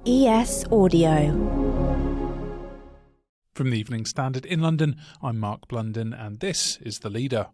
ES Audio. From the Evening Standard in London, I'm Mark Blunden and this is The Leader.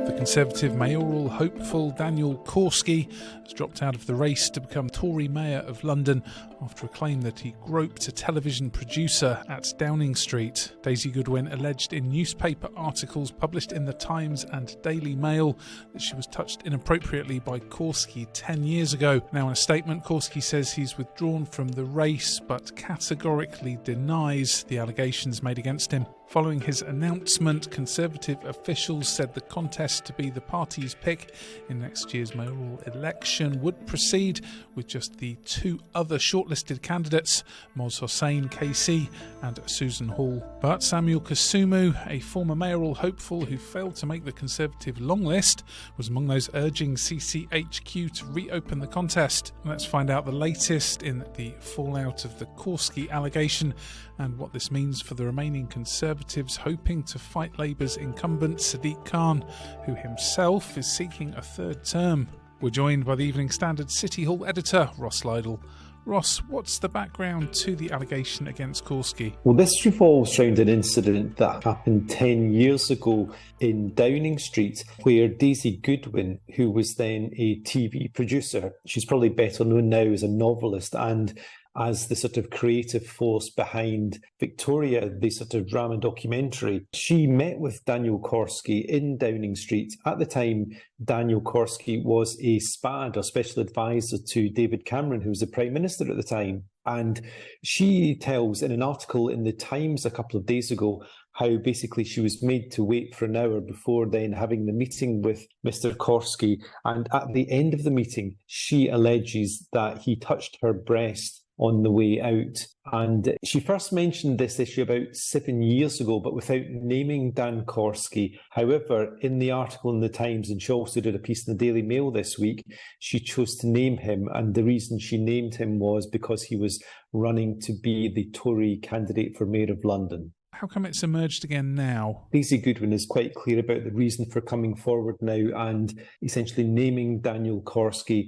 The Conservative mayoral hopeful Daniel Korski has dropped out of the race to become Tory Mayor of London after a claim that he groped a television producer at Downing Street. Daisy Goodwin alleged in newspaper articles published in The Times and Daily Mail that she was touched inappropriately by Korski 10 years ago. Now in a statement, Korski says he's withdrawn from the race but categorically denies the allegations made against him. Following his announcement, Conservative officials said the contest to be the party's pick in next year's mayoral election would proceed with just the two other shortlisted candidates, Hossain KC and Susan Hall. But Samuel Kasumu, a former mayoral hopeful who failed to make the Conservative long list, was among those urging CCHQ to reopen the contest. Let's find out the latest in the fallout of the Korski allegation and what this means for the remaining Conservatives hoping to fight Labour's incumbent Sadiq Khan, who himself is seeking a third term. We're joined by the Evening Standard City Hall editor, Ross Lydall. Ross, what's the background to the allegation against Korski? Well, this revolves around an incident that happened 10 years ago in Downing Street, where Daisy Goodwin, who was then a TV producer, she's probably better known now as a novelist and as the sort of creative force behind Victoria, the sort of drama documentary. She met with Daniel Korski in Downing Street. At the time, Daniel Korski was a SPAD, or special advisor to David Cameron, who was the Prime Minister at the time. And she tells in an article in the Times a couple of days ago how basically she was made to wait for an hour before then having the meeting with Mr. Korski. And at the end of the meeting, she alleges that he touched her breast on the way out. And she first mentioned this issue about 7 years ago, but without naming Dan Korski. However, in the article in the Times, and she also did a piece in the Daily Mail this week, she chose to name him. And the reason she named him was because he was running to be the Tory candidate for Mayor of London. How come it's emerged again now? Daisy Goodwin is quite clear about the reason for coming forward now and essentially naming Daniel Korski.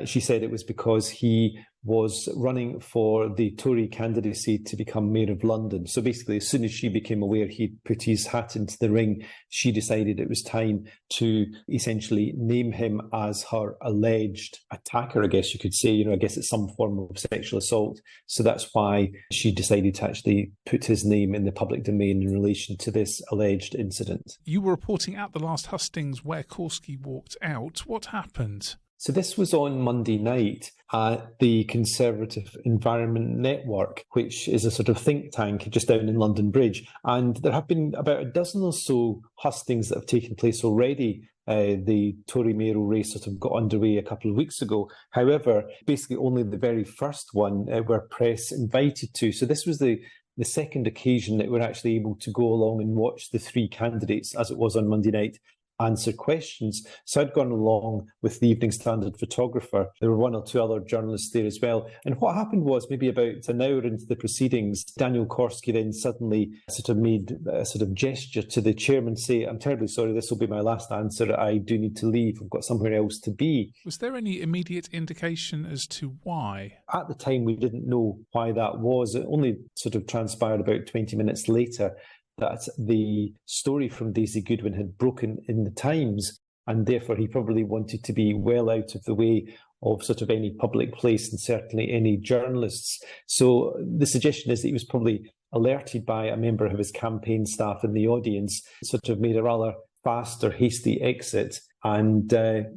She said it was because he was running for the Tory candidacy to become Mayor of London. So basically, as soon as she became aware he'd put his hat into the ring, she decided it was time to essentially name him as her alleged attacker, I guess you could say. I guess it's some form of sexual assault. So that's why she decided to actually put his name in the public domain in relation to this alleged incident. You were reporting at the last hustings where Korski walked out. What happened? So this was on Monday night at the Conservative Environment Network, which is a sort of think tank just down in London Bridge. And there have been about a dozen or so hustings that have taken place already. The Tory mayoral race sort of got underway a couple of weeks ago. However, basically only the very first one were press invited to. So this was the second occasion that we're actually able to go along and watch the three candidates, as it was on Monday night, answer questions. So I'd gone along with the Evening Standard photographer. There were one or two other journalists there as well. And what happened was, maybe about an hour into the proceedings, Daniel Korski then suddenly sort of made a sort of gesture to the chairman, say, "I'm terribly sorry, this will be my last answer. I do need to leave. I've got somewhere else to be." Was there any immediate indication as to why? At the time, we didn't know why that was. It only sort of transpired about 20 minutes later that the story from Daisy Goodwin had broken in the Times, and therefore he probably wanted to be well out of the way of sort of any public place and certainly any journalists. So the suggestion is that he was probably alerted by a member of his campaign staff in the audience, sort of made a rather fast or hasty exit. And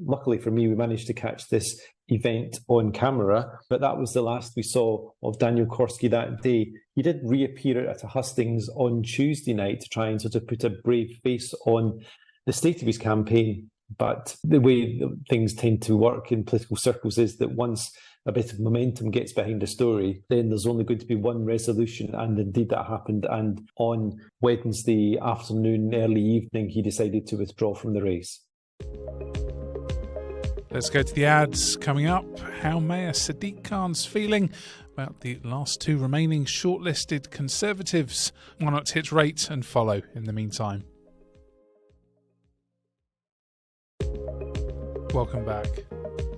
luckily for me, we managed to catch this event on camera, but that was the last we saw of Daniel Korski that day. He did reappear at a hustings on Tuesday night to try and sort of put a brave face on the state of his campaign. But the way things tend to work in political circles is that once a bit of momentum gets behind a story, then there's only going to be one resolution, and indeed that happened. And on Wednesday afternoon, early evening, he decided to withdraw from the race. Let's go to the ads. Coming up, how Mayor Sadiq Khan's feeling about the last two remaining shortlisted Conservatives. Why not hit rate and follow in the meantime? Welcome back.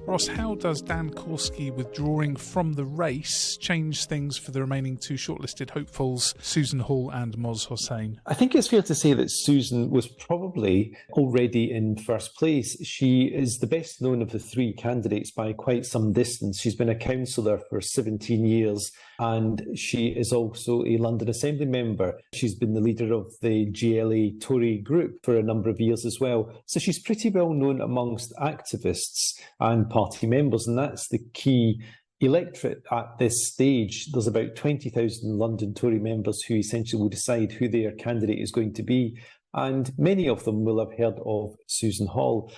Ross, how does Dan Korski withdrawing from the race change things for the remaining two shortlisted hopefuls, Susan Hall and Hossain? I think it's fair to say that Susan was probably already in first place. She is the best known of the three candidates by quite some distance. She's been a councillor for 17 years and she is also a London Assembly member. She's been the leader of the GLA Tory group for a number of years as well. So she's pretty well known amongst activists and party members, and that's the key electorate at this stage. There's about 20,000 London Tory members who essentially will decide who their candidate is going to be, and many of them will have heard of Susan Hall.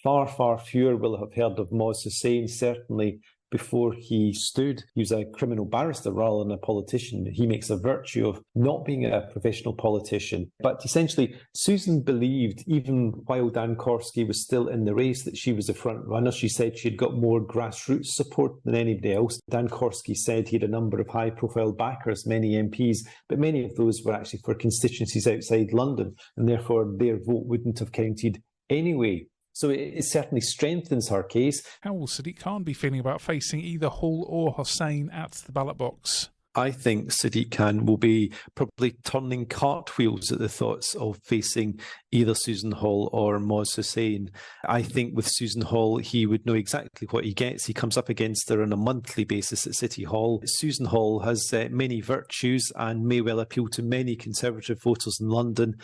Far, far fewer will have heard of Hossain, certainly before he stood. He was a criminal barrister rather than a politician. He makes a virtue of not being a professional politician. But essentially, Susan believed, even while Dan Korski was still in the race, that she was the front runner. She said she'd got more grassroots support than anybody else. Dan Korski said he had a number of high-profile backers, many MPs, but many of those were actually for constituencies outside London, and therefore their vote wouldn't have counted anyway. So it certainly strengthens her case. How will Sadiq Khan be feeling about facing either Hall or Hossain at the ballot box? I think Sadiq Khan will be probably turning cartwheels at the thoughts of facing either Susan Hall or Hossain. I think with Susan Hall, he would know exactly what he gets. He comes up against her on a monthly basis at City Hall. Susan Hall has many virtues and may well appeal to many Conservative voters in London,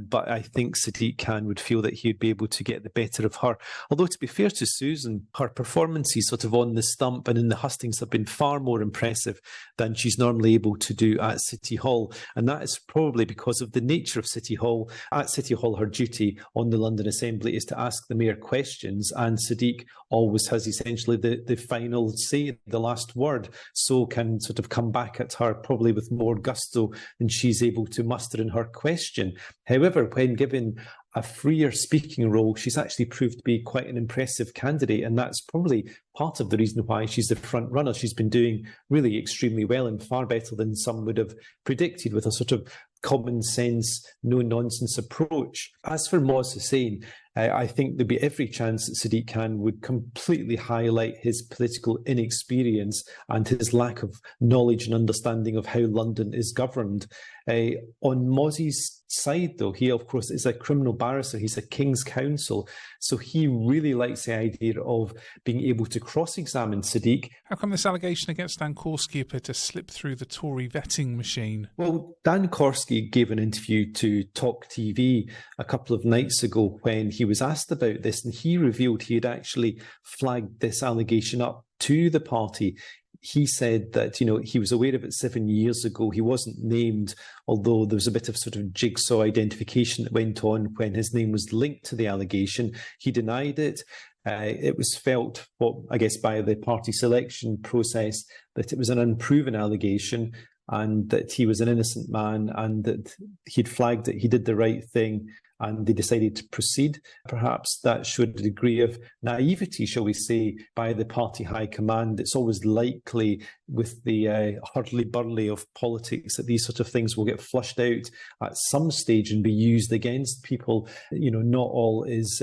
but I think Sadiq Khan would feel that he would be able to get the better of her. Although, to be fair to Susan, her performances sort of on the stump and in the hustings have been far more impressive than she's normally able to do at City Hall, and that is probably because of the nature of City Hall. At City Hall, her duty on the London Assembly is to ask the Mayor questions, and Sadiq always has essentially the final say, the last word, so can sort of come back at her probably with more gusto than she's able to muster in her question. However, when given a freer speaking role, she's actually proved to be quite an impressive candidate, and that's probably part of the reason why she's the front runner. She's been doing really extremely well and far better than some would have predicted, with a sort of common sense, no nonsense approach. As for Hossain, I think there'd be every chance that Sadiq Khan would completely highlight his political inexperience and his lack of knowledge and understanding of how London is governed. On Mozzie's side, though, he, of course, is a criminal barrister. He's a King's Counsel. So he really likes the idea of being able to cross-examine Sadiq. How come this allegation against Dan Korski appeared to slip through the Tory vetting machine? Well, Dan Korski gave an interview to Talk TV a couple of nights ago when he was asked about this, and he revealed he had actually flagged this allegation up to the party. He said that, he was aware of it 7 years ago. He wasn't named, although there was a bit of sort of jigsaw identification that went on when his name was linked to the allegation. He denied it. It was felt, I guess, by the party selection process that it was an unproven allegation and that he was an innocent man and that he'd flagged that he did the right thing, and they decided to proceed. Perhaps that showed a degree of naivety, shall we say, by the party high command. It's always likely with the hurly-burly of politics that these sort of things will get flushed out at some stage and be used against people. Not all is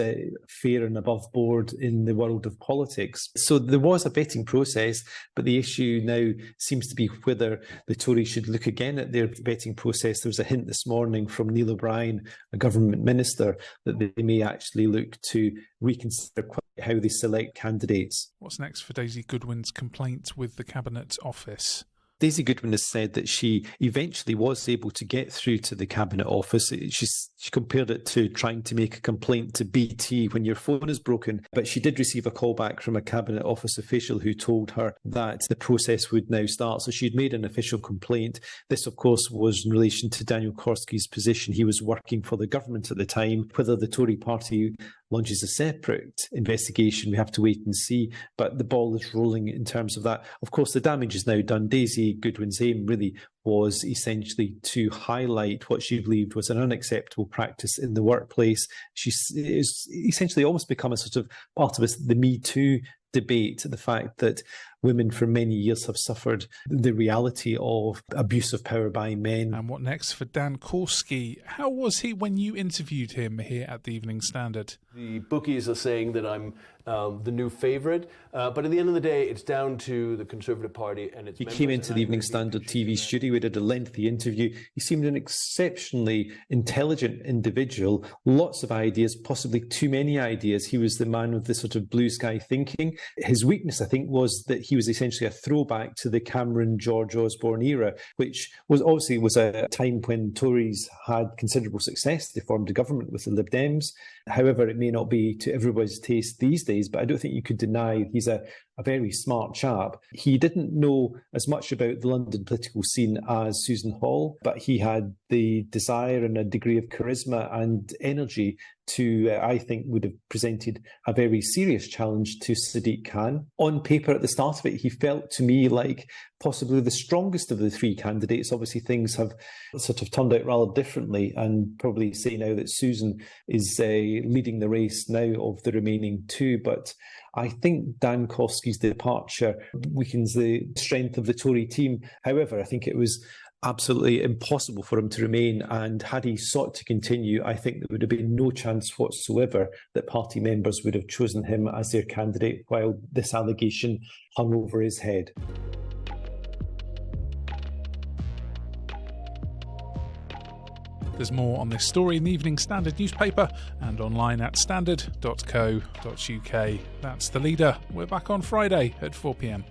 fair and above board in the world of politics. So there was a vetting process, but the issue now seems to be whether the Tories should look again at their vetting process. There was a hint this morning from Neil O'Brien, a government minister, that they may actually look to reconsider how they select candidates. What's next for Daisy Goodwin's complaint with the Cabinet Office? Daisy Goodwin has said that she eventually was able to get through to the Cabinet Office. She compared it to trying to make a complaint to BT when your phone is broken. But she did receive a call back from a Cabinet Office official who told her that the process would now start. So she'd made an official complaint. This, of course, was in relation to Daniel Korski's position. He was working for the government at the time. Whether the Tory party launches a separate investigation, we have to wait and see, but the ball is rolling in terms of that. Of course, the damage is now done. Daisy Goodwin's aim really was essentially to highlight what she believed was an unacceptable practice in the workplace. She's essentially almost become a sort of part of the Me Too debate, the fact that women for many years have suffered the reality of abuse of power by men. And what next for Dan Korski? How was he when you interviewed him here at the Evening Standard? The bookies are saying that I'm the new favourite. But at the end of the day, it's down to the Conservative Party and its He members. came into the Evening Standard TV studio. We did a lengthy interview. He seemed an exceptionally intelligent individual, lots of ideas, possibly too many ideas. He was the man with the sort of blue sky thinking. His weakness, I think, was that he was essentially a throwback to the Cameron George Osborne era, which was obviously a time when Tories had considerable success. They formed a government with the Lib Dems. However, it may not be to everybody's taste these days, but I don't think you could deny he's a very smart chap. He didn't know as much about the London political scene as Susan Hall, but he had the desire and a degree of charisma and energy to, I think, would have presented a very serious challenge to Sadiq Khan. On paper, at the start of it, he felt to me like possibly the strongest of the three candidates. Obviously, things have sort of turned out rather differently, and probably say now that Susan is leading the race now of the remaining two. But I think Dan Korski's departure weakens the strength of the Tory team. However, I think it was absolutely impossible for him to remain, and had he sought to continue, I think there would have been no chance whatsoever that party members would have chosen him as their candidate while this allegation hung over his head. There's more on this story in the Evening Standard newspaper and online at standard.co.uk. That's The Leader. We're back on Friday at 4 p.m.